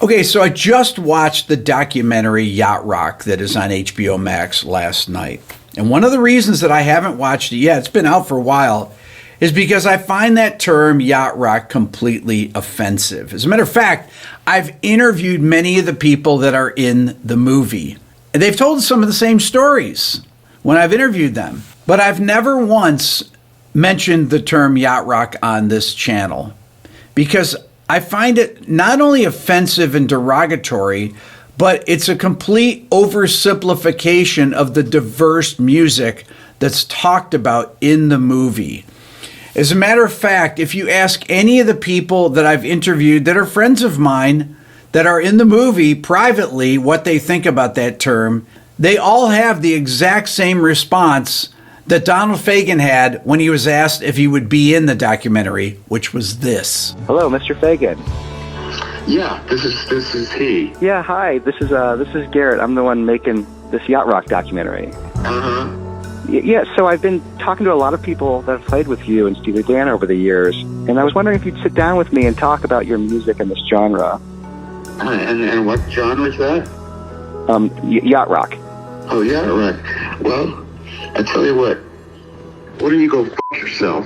Okay, so I just watched the documentary Yacht Rock that is on HBO Max last night. And one of the reasons that I haven't watched it yet, it's been out for a while, is because I find that term yacht rock completely offensive. As a matter of fact, I've interviewed many of the people that are in the movie. And they've told some of the same stories when I've interviewed them. But I've never once mentioned the term yacht rock on this channel because I find it not only offensive and derogatory, but it's a complete oversimplification of the diverse music that's talked about in the movie. As a matter of fact, if you ask any of the people that I've interviewed that are friends of mine that are in the movie privately what they think about that term, they all have the exact same response that Donald Fagen had when he was asked if he would be in the documentary, which was this. Hello, Mr. Fagen. Yeah, this is he. Yeah, hi. This is Garrett. I'm the one making this Yacht Rock documentary. Uh-huh. Yeah, so I've been talking to a lot of people that have played with you and Steely Dan over the years, and I was wondering if you'd sit down with me and talk about your music in this genre. And what genre is that? Yacht Rock. Oh, Yacht Rock. Well, I tell you what. Why don't you go fuck yourself?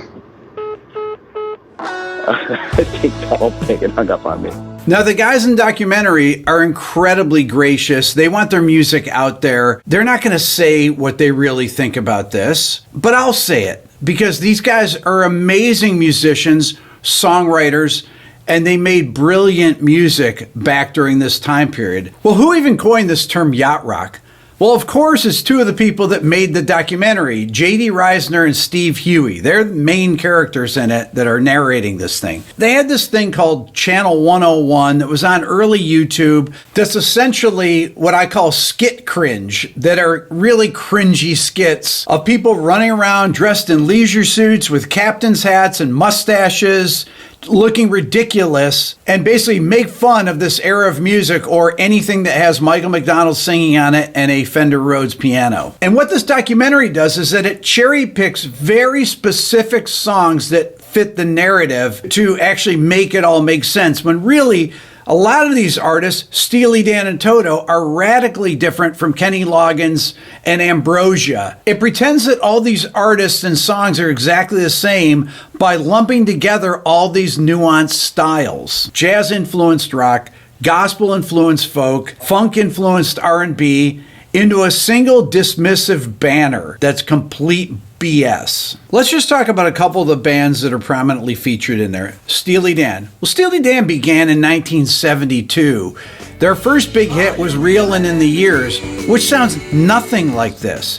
I think Donald Fagen hung up on me. Now, the guys in the documentary are incredibly gracious. They want their music out there. They're not going to say what they really think about this, but I'll say it because these guys are amazing musicians, songwriters, and they made brilliant music back during this time period. Well, who even coined this term yacht rock? Well, of course, it's two of the people that made the documentary, J.D. Reisner and Steve Huey. They're the main characters in it that are narrating this thing. They had this thing called Channel 101 that was on early YouTube that's essentially what I call skit cringe, that are really cringy skits of people running around dressed in leisure suits with captain's hats and mustaches, looking ridiculous, and basically make fun of this era of music or anything that has Michael McDonald singing on it and a Fender Rhodes piano. And what this documentary does is that it cherry picks very specific songs that fit the narrative to actually make it all make sense, when really a lot of these artists, Steely Dan and Toto, are radically different from Kenny Loggins and Ambrosia. It pretends that all these artists and songs are exactly the same by lumping together all these nuanced styles. Jazz-influenced rock, gospel-influenced folk, funk-influenced R&B, into a single dismissive banner that's complete BS. Let's just talk about a couple of the bands that are prominently featured in there. Steely Dan. Well, Steely Dan began in 1972. Their first big hit was Reelin' in the Years, which sounds nothing like this.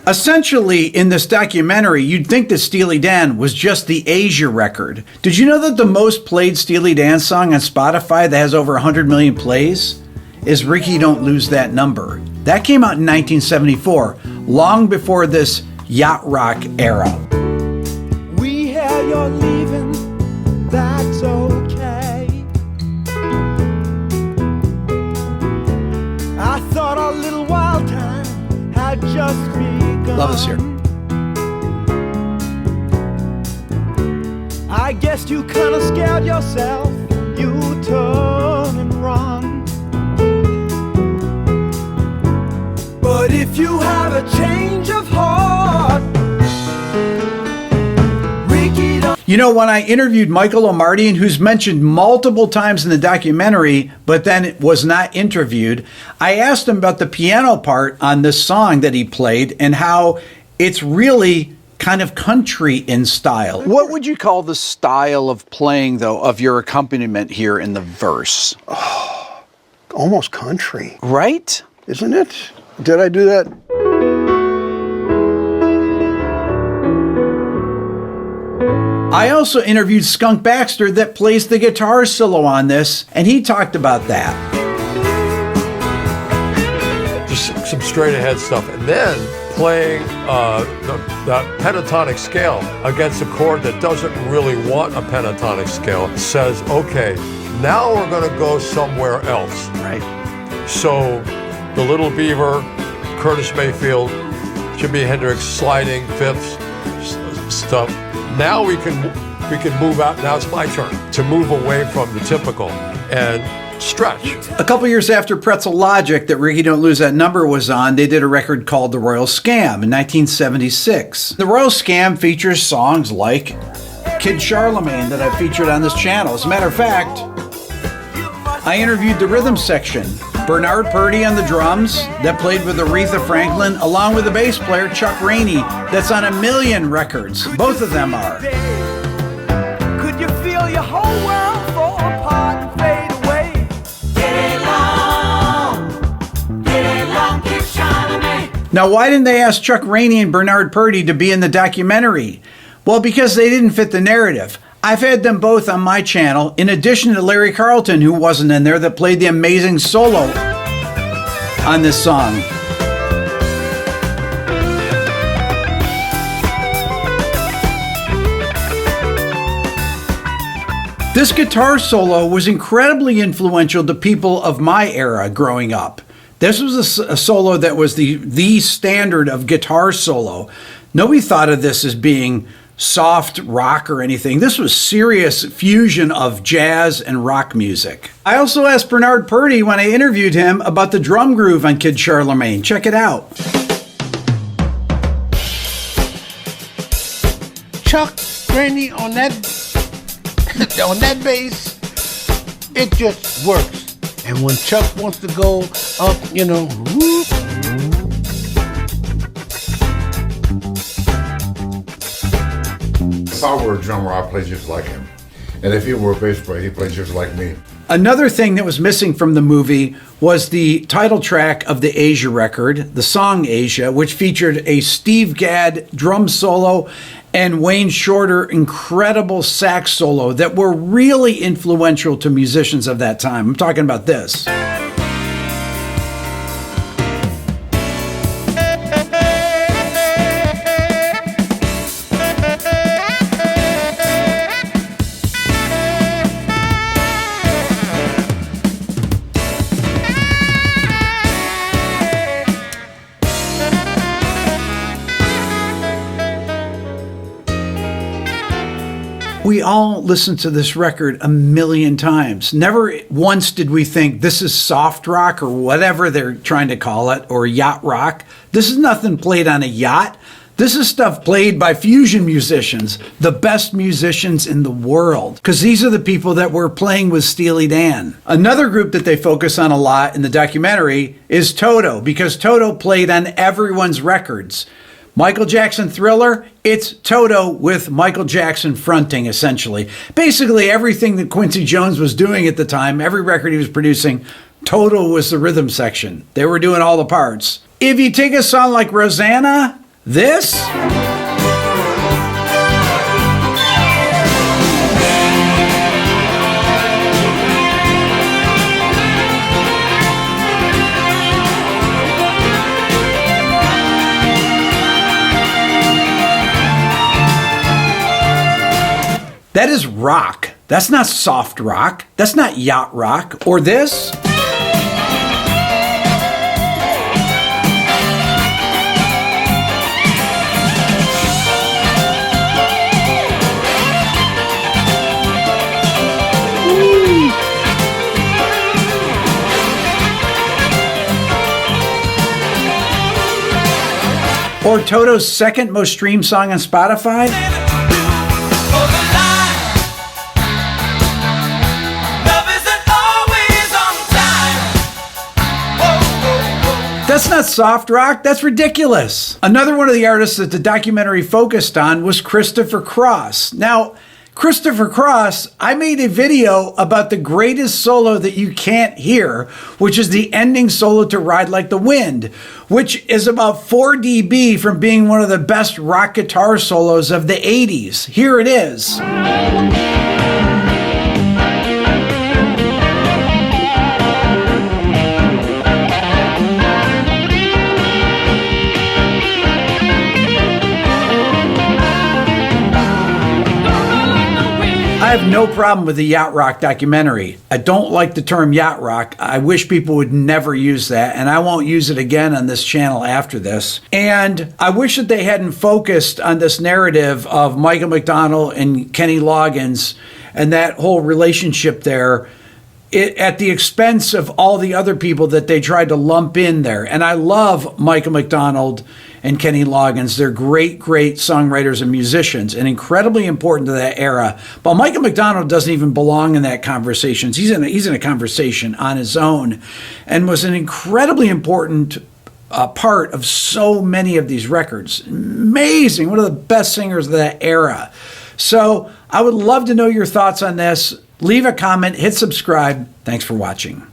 Essentially, in this documentary, you'd think that Steely Dan was just the Asia record. Did you know that the most played Steely Dan song on Spotify that has over 100 million plays is Ricky Don't Lose That Number? That came out in 1974, long before this yacht rock era. We hear you're leaving, that's okay. I thought our little wild time had just begun. Love this here. I guess you kinda scared yourself, you turn and run. But if you have a change of heart, Ricky don't... You know, when I interviewed Michael Omartian, who's mentioned multiple times in the documentary, but then was not interviewed, I asked him about the piano part on this song that he played and how it's really kind of country in style. What would you call the style of playing, though, of your accompaniment here in the verse? Oh, almost country. Right? Isn't it? Did I do that? I also interviewed Skunk Baxter that plays the guitar solo on this, and he talked about that. Just some straight ahead stuff. And then playing the pentatonic scale against a chord that doesn't really want a pentatonic scale says, okay, now we're going to go somewhere else. Right. So the Little Beaver, Curtis Mayfield, Jimi Hendrix, sliding fifths stuff. Now we can move out. Now it's my turn to move away from the typical. And stretch. A couple years after Pretzel Logic, that Ricky Don't Lose That Number was on, they did a record called The Royal Scam in 1976. The Royal Scam features songs like Kid Charlemagne that I featured on this channel. As a matter of fact, I interviewed the rhythm section. Bernard Purdie on the drums, that played with Aretha Franklin, along with the bass player Chuck Rainey, that's on a million records. Both of them are. Could you feel your whole world fall apart and fade away? Get along, Kid Charlemagne. Now, why didn't they ask Chuck Rainey and Bernard Purdie to be in the documentary? Well, because they didn't fit the narrative. I've had them both on my channel, in addition to Larry Carlton, who wasn't in there, that played the amazing solo on this song. This guitar solo was incredibly influential to people of my era growing up. This was a solo that was the standard of guitar solo. Nobody thought of this as being soft rock or anything. This was serious fusion of jazz and rock music. I also asked Bernard Purdie when I interviewed him about the drum groove on Kid Charlemagne. Check it out. Chuck Rainey on that bass, it just works. And when Chuck wants to go up, whoop. If I were a drummer, I'd play just like him. And if he were a bass player, he'd play just like me. Another thing that was missing from the movie was the title track of the Asia record, the song Asia, which featured a Steve Gadd drum solo and Wayne Shorter incredible sax solo that were really influential to musicians of that time. I'm talking about this. We all listened to this record a million times. Never once did we think this is soft rock or whatever they're trying to call it, or yacht rock. This is nothing played on a yacht. This is stuff played by fusion musicians, the best musicians in the world, because these are the people that were playing with Steely Dan. Another group that they focus on a lot in the documentary is Toto, because Toto played on everyone's records. Michael Jackson Thriller, it's Toto with Michael Jackson fronting, essentially. Basically, everything that Quincy Jones was doing at the time, every record he was producing, Toto was the rhythm section. They were doing all the parts. If you take a song like Rosanna, this... That is rock. That's not soft rock. That's not yacht rock. Or this. Or Toto's second most streamed song on Spotify. That's not soft rock. That's ridiculous. Another one of the artists that the documentary focused on was Christopher Cross. Now, Christopher Cross, I made a video about the greatest solo that you can't hear, which is the ending solo to Ride Like the Wind, which is about 4 dB from being one of the best rock guitar solos of the 80s. Here it is. I have no problem with the Yacht Rock documentary. I don't like the term yacht rock. I wish people would never use that, and I won't use it again on this channel after this. And I wish that they hadn't focused on this narrative of Michael Mcdonald and Kenny Loggins and that whole relationship there, at the expense of all the other people that they tried to lump in there. And I love Michael McDonald and Kenny Loggins. They're great, great songwriters and musicians and incredibly important to that era. But Michael McDonald doesn't even belong in that conversation. He's in a conversation on his own and was an incredibly important part of so many of these records. Amazing. One of the best singers of that era. So I would love to know your thoughts on this. Leave a comment, hit subscribe. Thanks for watching.